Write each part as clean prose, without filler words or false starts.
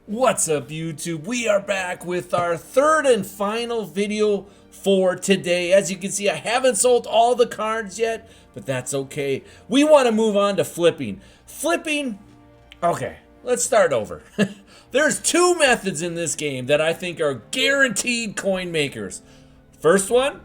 What's up, YouTube? We are back with our third and final video for today. As you can see, I haven't sold all the cards yet, but that's okay. We want to move on to flipping. Okay, let's start over. There's two methods in this game that I think are guaranteed coin makers. First one,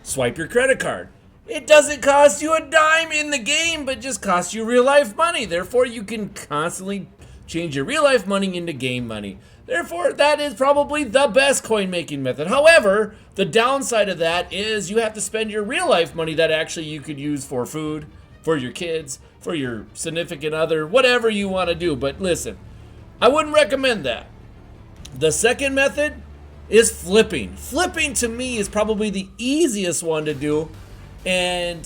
swipe your credit card. It doesn't cost you a dime in the game, but just costs you real life money. Therefore, you can constantly change your real life money into game money. Therefore, that is probably the best coin making method. However, the downside of that is you have to spend your real life money that actually you could use for food, for your kids, for your significant other, whatever you want to do. But listen, I wouldn't recommend that. The second method is flipping. Flipping to me is probably the easiest one to do. And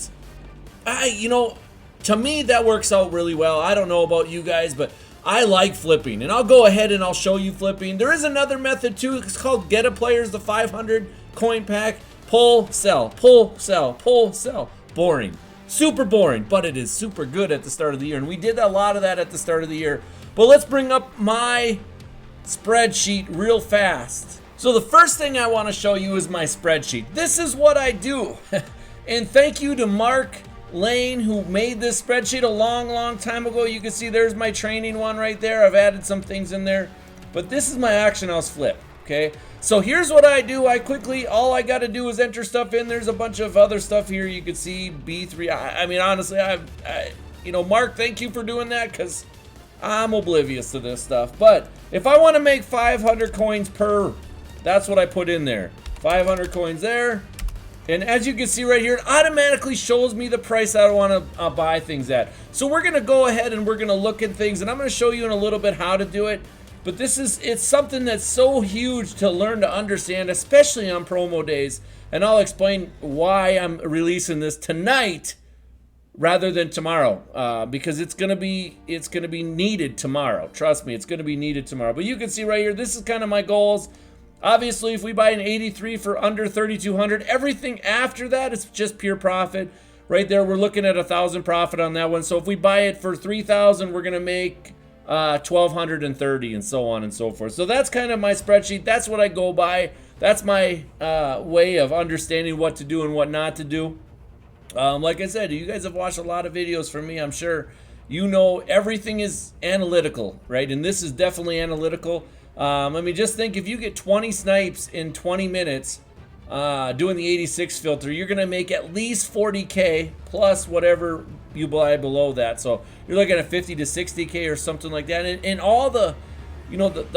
to me that works out really well. I don't know about you guys, but I like flipping, and I'll go ahead and I'll show you flipping. There is another method too. It's called Get a Players, the 500 coin pack. Pull, sell, pull, sell, pull, sell. Boring. Super boring, but it is super good at the start of the year, and we did a lot of that at the start of the year. But let's bring up my spreadsheet real fast. So the first thing I want to show you is my spreadsheet. This is what I do. And thank you to Mark Lane, who made this spreadsheet a long time ago. You can see there's my training one right there. I've added some things in there, but this is my auction house flip. Okay, so here's what I do. All I got to do is enter stuff in. There's a bunch of other stuff here. You can see B3. I mean, honestly, Mark, thank you for doing that, because I'm oblivious to this stuff. But if I want to make 500 coins per, that's what I put in there. 500 coins there. And as you can see right here, it automatically shows me the price I want to buy things at. So we're going to go ahead and we're going to look at things, and I'm going to show you in a little bit how to do it. But it's something that's so huge to learn to understand, especially on promo days. And I'll explain why I'm releasing this tonight rather than tomorrow, because it's going to be needed tomorrow. Trust me, it's going to be needed tomorrow. But you can see right here, this is kind of my goals. Obviously, if we buy an 83 for under 3,200, everything after that is just pure profit. Right there, we're looking at 1,000 profit on that one. So if we buy it for 3,000, we're gonna make 1,230, and so on and so forth. So that's kind of my spreadsheet. That's what I go by. That's my way of understanding what to do and what not to do. Like I said, you guys have watched a lot of videos from me. I'm sure you know everything is analytical, right? And this is definitely analytical. Just think, if you get 20 snipes in 20 minutes doing the 86 filter, you're going to make at least 40K plus whatever you buy below that. So you're looking at 50 to 60K or something like that. And all the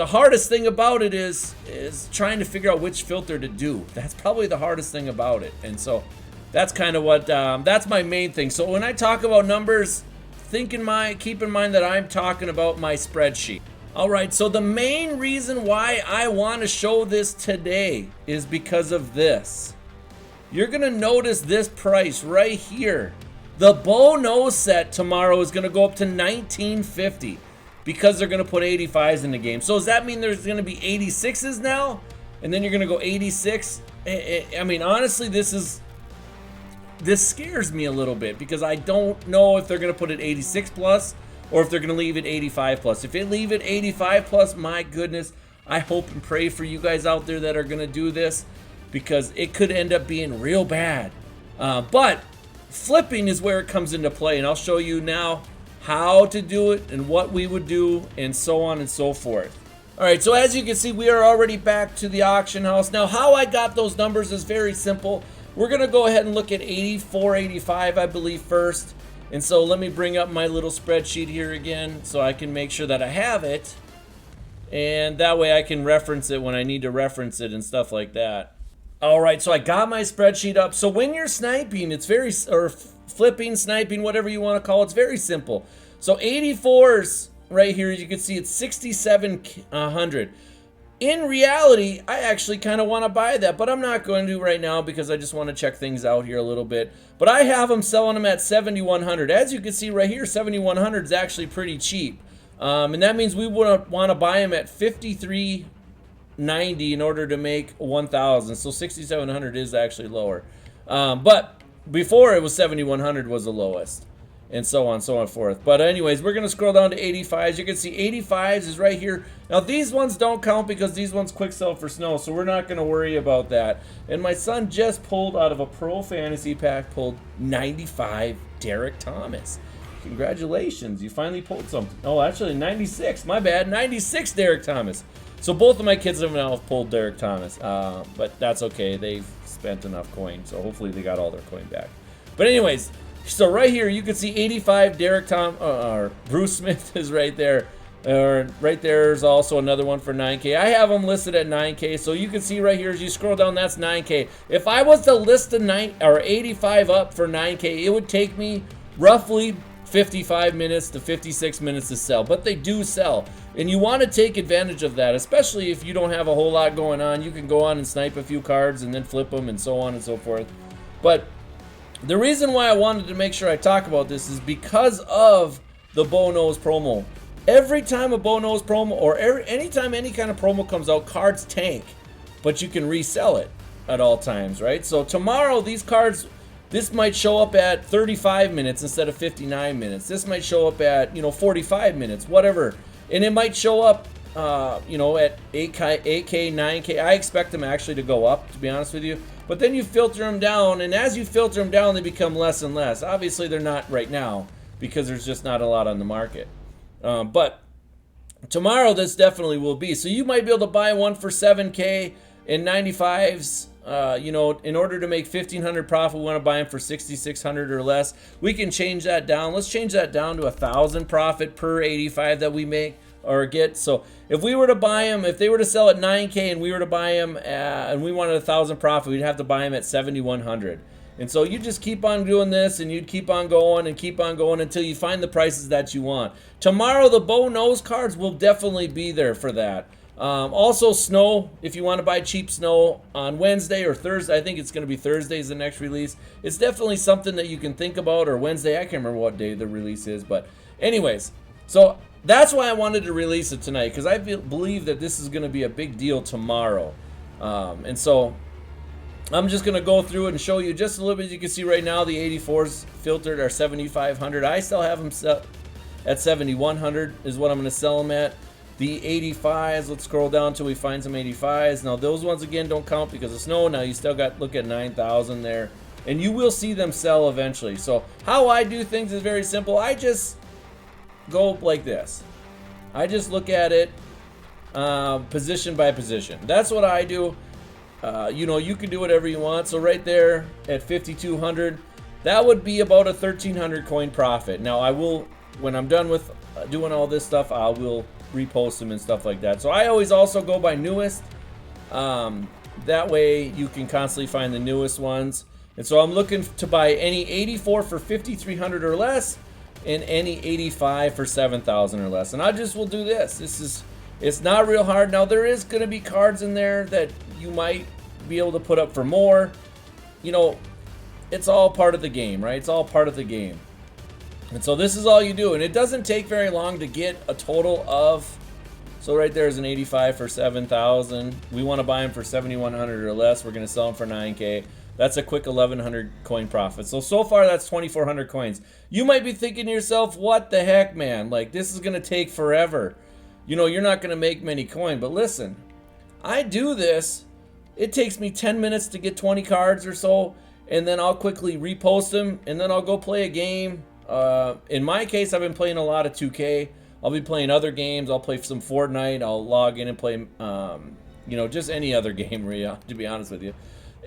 hardest thing about it is trying to figure out which filter to do. That's probably the hardest thing about it. And so that's kind of what, that's my main thing. So when I talk about numbers, keep in mind that I'm talking about my spreadsheet. Alright, so the main reason why I want to show this today is because of this. You're going to notice this price right here. The bow nose set tomorrow is going to go up to $19.50 because they're going to put 85s in the game. So does that mean there's going to be 86s now? And then you're going to go 86? I mean, honestly, this scares me a little bit, because I don't know if they're going to put it 86 plus, or if they're going to leave it 85 plus. If they leave it 85 plus, my goodness, I hope and pray for you guys out there that are going to do this, because it could end up being real bad. But flipping is where it comes into play, and I'll show you now how to do it and what we would do and so on and so forth. Alright, so as you can see, we are already back to the auction house. Now, how I got those numbers is very simple. We're going to go ahead and look at 84, 85, I believe, first. And so let me bring up my little spreadsheet here again so I can make sure that I have it. And that way I can reference it when I need to reference it and stuff like that. Alright, so I got my spreadsheet up. So when you're sniping, or flipping, sniping, whatever you want to call it, it's very simple. So 84s right here, you can see it's 6,700. In reality, I actually kind of want to buy that, but I'm not going to right now because I just want to check things out here a little bit. But I have them selling them at 7,100. As you can see right here, 7,100 is actually pretty cheap. And that means we would want to buy them at 53.90 in order to make 1,000. So 6,700 is actually lower. But before, it was 7,100 was the lowest. and so on, so on forth. But anyways, we're gonna scroll down to 85s. You can see 85s is right here. Now these ones don't count because these ones quick sell for snow, so we're not gonna worry about that. And my son just pulled out of a Pro Fantasy pack, pulled 95 Derek Thomas. Congratulations, you finally pulled something. Oh, actually 96, my bad, 96 Derek Thomas. So both of my kids have now pulled Derek Thomas, but that's okay. They've spent enough coin, so hopefully they got all their coin back. But anyways, so right here you can see 85 Derek or Bruce Smith is right there. Right there is also another one for 9K. I have them listed at 9K, so you can see right here as you scroll down, that's 9K. If I was to list a 85 up for 9K, it would take me roughly 55 minutes to 56 minutes to sell, but they do sell, and you want to take advantage of that, especially if you don't have a whole lot going on. You can go on and snipe a few cards and then flip them and so on and so forth. But the reason why I wanted to make sure I talk about this is because of the Bow Nose promo. Every time a Bow Nose promo, or anytime any kind of promo comes out, cards tank, but you can resell it at all times, right? So tomorrow these cards, this might show up at 35 minutes instead of 59 minutes. This might show up at, 45 minutes, whatever. And it might show up, at 8K, 9K. I expect them actually to go up, to be honest with you. But then you filter them down, and as you filter them down, they become less and less. Obviously, they're not right now because there's just not a lot on the market. But tomorrow, this definitely will be. So you might be able to buy one for 7K in 95s. In order to make 1,500 profit, we want to buy them for 6,600 or less. We can change that down. Let's change that down to 1,000 profit per 85 that we make or get. So if we were to buy them, if they were to sell at 9K and we were to buy them and we wanted 1,000 profit, we'd have to buy them at 7,100. And so you just keep on doing this, and you'd keep on going until you find the prices that you want. Tomorrow, the Bow Nose cards will definitely be there for that. Also, snow, if you want to buy cheap snow on Wednesday or Thursday, I think it's going to be Thursday is the next release. It's definitely something that you can think about, or Wednesday, I can't remember what day the release is. But anyways, so that's why I wanted to release it tonight, because I believe that this is going to be a big deal tomorrow. And so I'm just going to go through it and show you just a little bit. You can see right now the 84s filtered are 7,500. I still have them set at 7,100 is what I'm going to sell them at. The 85s, let's scroll down until we find some 85s. Now those ones again don't count because of snow. Now you still got, look at 9,000 there. And you will see them sell eventually. So how I do things is very simple. I just go like this. I just look at it position by position. That's what I do. You can do whatever you want. So right there at 5,200, that would be about a 1,300 coin profit. Now I will, when I'm done with doing all this stuff, I will repost them and stuff like that. So I always also go by newest. That way you can constantly find the newest ones. And so I'm looking to buy any 84 for 5,300 or less, and any 85 for 7,000 or less. And I just will do this. It's not real hard. Now there is going to be cards in there that you might be able to put up for more. It's all part of the game, right? It's all part of the game. And so this is all you do, and it doesn't take very long to get a total of, so right there is an 85 for 7,000. We want to buy them for 7,100 or less. We're going to sell them for 9K. That's a quick 1,100 coin profit. So far that's 2,400 coins. You might be thinking to yourself, what the heck, man? Like, this is going to take forever. You're not going to make many coin. But listen, I do this. It takes me 10 minutes to get 20 cards or so, and then I'll quickly repost them, and then I'll go play a game. In my case, I've been playing a lot of 2K. I'll be playing other games. I'll play some Fortnite. I'll log in and play, just any other game, to be honest with you.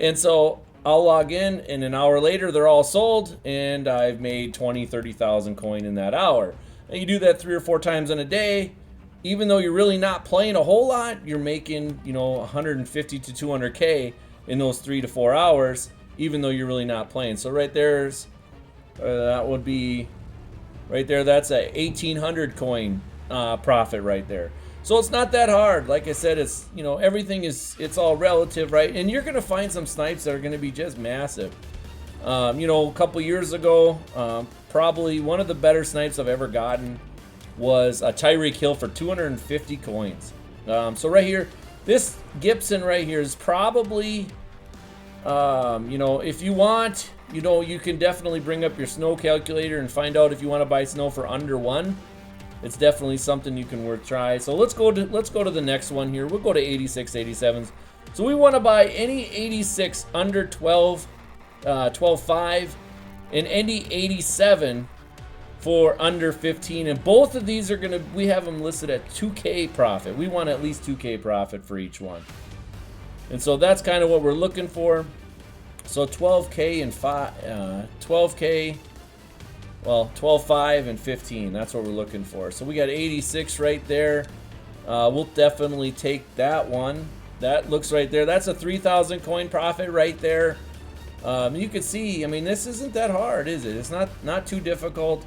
And so I'll log in, and an hour later, they're all sold, and I've made 20, 30,000 coin in that hour. And you do that 3 or 4 times in a day. Even though you're really not playing a whole lot, you're making, 150 to 200K in those 3 to 4 hours, even though you're really not playing. So right there's, that would be, right there, that's a 1,800 coin profit right there. So it's not that hard. Like I said, it's, everything is, it's all relative, right? And you're going to find some snipes that are going to be just massive. A couple years ago, probably one of the better snipes I've ever gotten was a Tyreek Hill for 250 coins. So right here, this Gibson right here is probably, if you want, you know, you can definitely bring up your snow calculator and find out if you want to buy snow for under 1. It's definitely something you can worth try. So let's go to the next one here. We'll go to 86, 87s. So we want to buy any 86 under 12, 12.5, and any 87 for under 15. And both of these are gonna, we have them listed at 2K profit. We want at least 2K profit for each one. And so that's kind of what we're looking for. So 12K and 12K. Well, 12.5 and 15. That's what we're looking for. So we got 86 right there. We'll definitely take that one. That looks right there. That's a 3,000 coin profit right there. You can see, I mean, this isn't that hard, is it? It's not too difficult.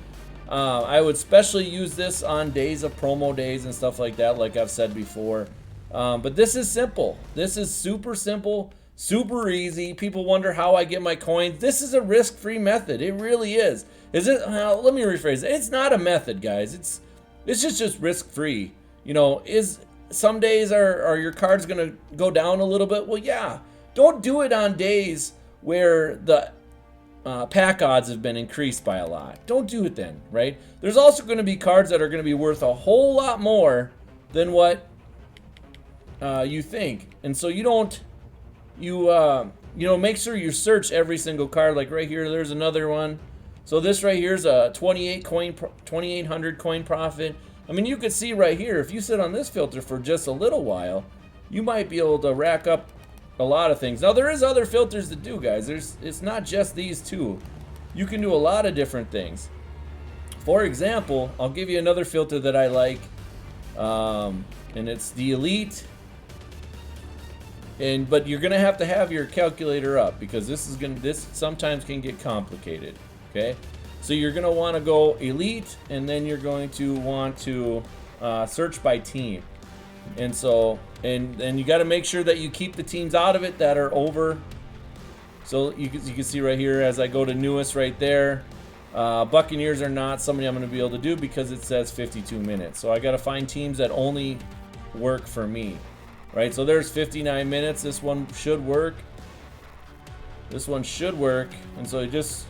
I would especially use this on days of promo days and stuff like that, like I've said before. But this is simple. This is super simple, super easy. People wonder how I get my coins. This is a risk-free method. It really is. Is it? Well, let me rephrase it. It's not a method, guys. It's just risk-free. You know, some days are your cards gonna go down a little bit? Well, yeah. Don't do it on days where the pack odds have been increased by a lot. Don't do it then, right? There's also going to be cards that are going to be worth a whole lot more than what you think, and so you know, make sure you search every single card. Like right here, there's another one. So this right here is a 2,800 coin profit. I mean, you could see right here, if you sit on this filter for just a little while, you might be able to rack up a lot of things. Now there is other filters to do, guys. It's not just these two. You can do a lot of different things. For example, I'll give you another filter that I like, and it's the Elite. But you're gonna have to have your calculator up because this sometimes can get complicated. Okay, so you're gonna want to go Elite, and then you're going to want to search by team. And so, and you got to make sure that you keep the teams out of it that are over. So you can see right here as I go to newest right there, Buccaneers are not somebody I'm going to be able to do because it says 52 minutes. So I got to find teams that only work for me, right? So there's 59 minutes. This one should work. This one should work. And so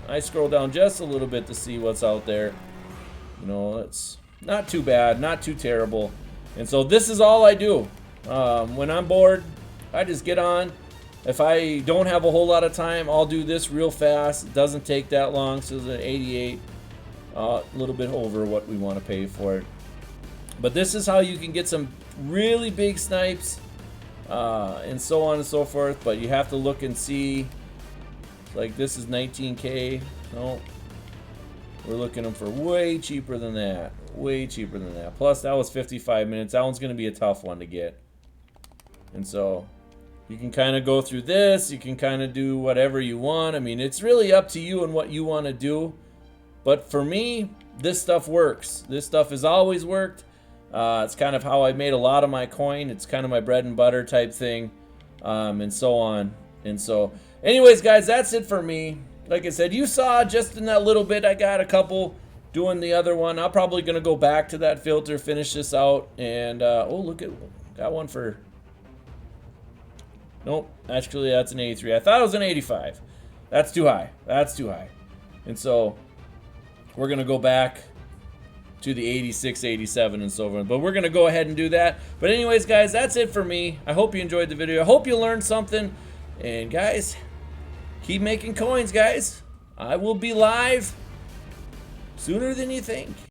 I scroll down just a little bit to see what's out there. You know, it's not too bad, not too terrible. And so this is all I do. When I'm bored, I just get on. If I don't have a whole lot of time, I'll do this real fast. It doesn't take that long. So it's an 88, a little bit over what we want to pay for it. But this is how you can get some really big snipes, and so on and so forth. But you have to look and see. Like this is 19K. No, we're looking them for way cheaper than that. Way cheaper than that. Plus, that was 55 minutes. That one's going to be a tough one to get. And so, you can kind of go through this. You can kind of do whatever you want. I mean, it's really up to you and what you want to do. But for me, this stuff works. This stuff has always worked. It's kind of how I made a lot of my coin. It's kind of my bread and butter type thing. And so on. And so, anyways, guys, that's it for me. Like I said, you saw just in that little bit, I got a couple doing the other one. I'm probably going to go back to that filter, finish this out, and, oh, look at, got one for, nope, actually, that's an 83. I thought it was an 85. That's too high. That's too high. And so, we're going to go back to the 86, 87, and so on. But we're going to go ahead and do that. But anyways, guys, that's it for me. I hope you enjoyed the video. I hope you learned something. And, guys, keep making coins, guys. I will be live sooner than you think.